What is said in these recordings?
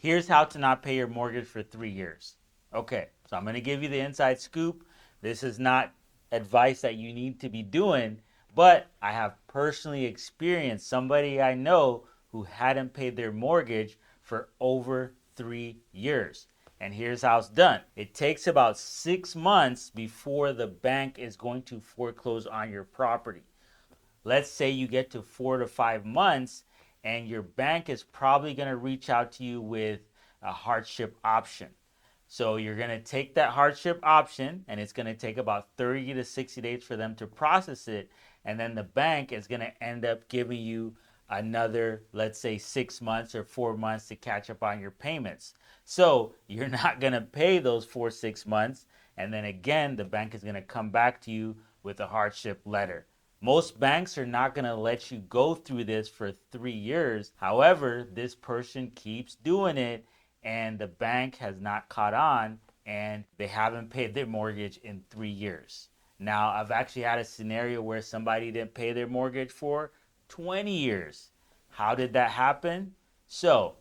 Here's how to not pay your mortgage for 3 years. Okay, so I'm going to give you the inside scoop. This is not advice that you need to be doing, but I have personally experienced somebody I know who hadn't paid their mortgage for over 3 years. And here's how it's done. It takes about 6 months before the bank is going to foreclose on your property. Let's say you get to 4 to 5 months and your bank is probably going to reach out to you with a hardship option. So you're going to take that hardship option and it's going to take about 30 to 60 days for them to process it. And then the bank is going to end up giving you another, let's say 6 months or 4 months to catch up on your payments. So you're not going to pay those 4 6 months. And then again, the bank is going to come back to you with a hardship letter. Most banks are not going to let you go through this for 3 years. However, this person keeps doing it and the bank has not caught on and they haven't paid their mortgage in 3 years. Now, I've actually had a scenario where somebody didn't pay their mortgage for 20 years. How did that happen? So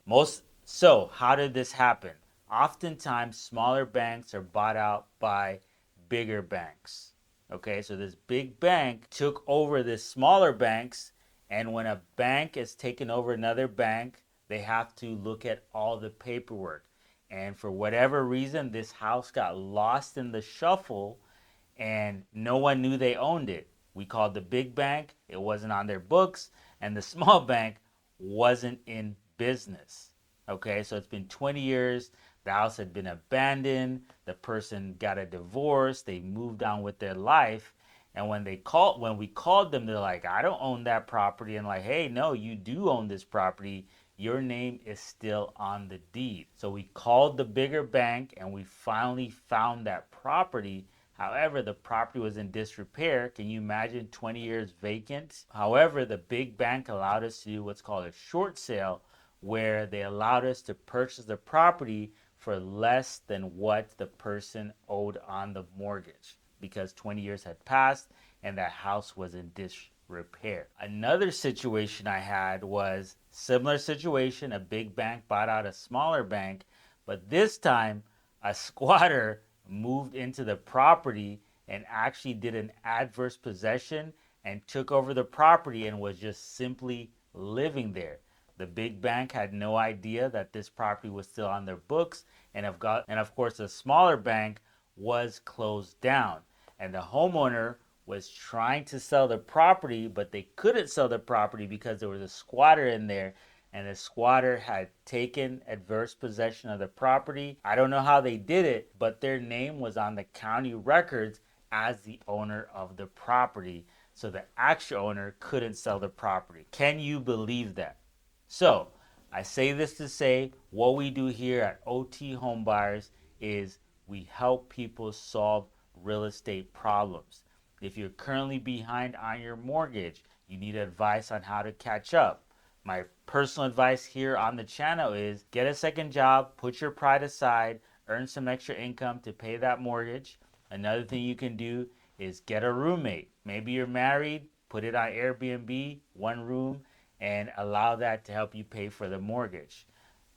how did this happen? Oftentimes, smaller banks are bought out by bigger banks. Okay, so this big bank took over the smaller banks, and when a bank is taking over another bank, they have to look at all the paperwork. And for whatever reason, this house got lost in the shuffle and no one knew they owned it. We called the big bank, it wasn't on their books, and the small bank wasn't in business. Okay, so it's been 20 years. The house had been abandoned. The person got a divorce. They moved on with their life. And when we called them, they're like, I don't own that property. And like, hey, no, you do own this property. Your name is still on the deed. So we called the bigger bank and we finally found that property. However, the property was in disrepair. Can you imagine 20 years vacant? However, the big bank allowed us to do what's called a short sale, where they allowed us to purchase the property for less than what the person owed on the mortgage because 20 years had passed and that house was in disrepair. Another situation I had was similar situation. A big bank bought out a smaller bank, but this time a squatter moved into the property and actually did an adverse possession and took over the property and was just simply living there. The big bank had no idea that this property was still on their books, and of course the smaller bank was closed down. And the homeowner was trying to sell the property, but they couldn't sell the property because there was a squatter in there, and the squatter had taken adverse possession of the property. I don't know how they did it, but their name was on the county records as the owner of the property. So the actual owner couldn't sell the property. Can you believe that? So, I say this to say what we do here at OT Homebuyers is we help people solve real estate problems. If you're currently behind on your mortgage, you need advice on how to catch up. My personal advice here on the channel is get a second job, put your pride aside, earn some extra income to pay that mortgage. Another thing you can do is get a roommate. Maybe you're married, put it on Airbnb, one room, and allow that to help you pay for the mortgage.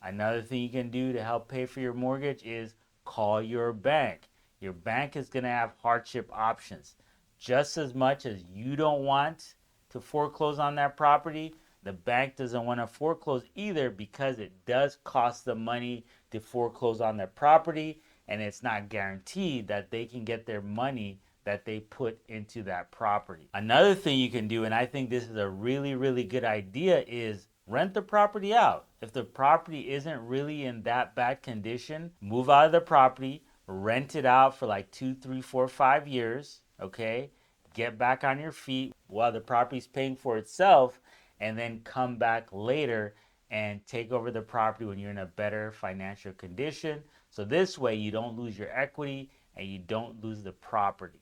Another thing you can do to help pay for your mortgage is call your bank. Your bank is going to have hardship options. Just as much as you don't want to foreclose on that property, the bank doesn't want to foreclose either because it does cost them money to foreclose on their property, and it's not guaranteed that they can get their money that they put into that property. Another thing you can do, and I think this is a really, really good idea, is rent the property out. If the property isn't really in that bad condition, move out of the property, rent it out for like 2, 3, 4, 5 years, okay? Get back on your feet while the property's paying for itself, and then come back later and take over the property when you're in a better financial condition. So this way you don't lose your equity and you don't lose the property.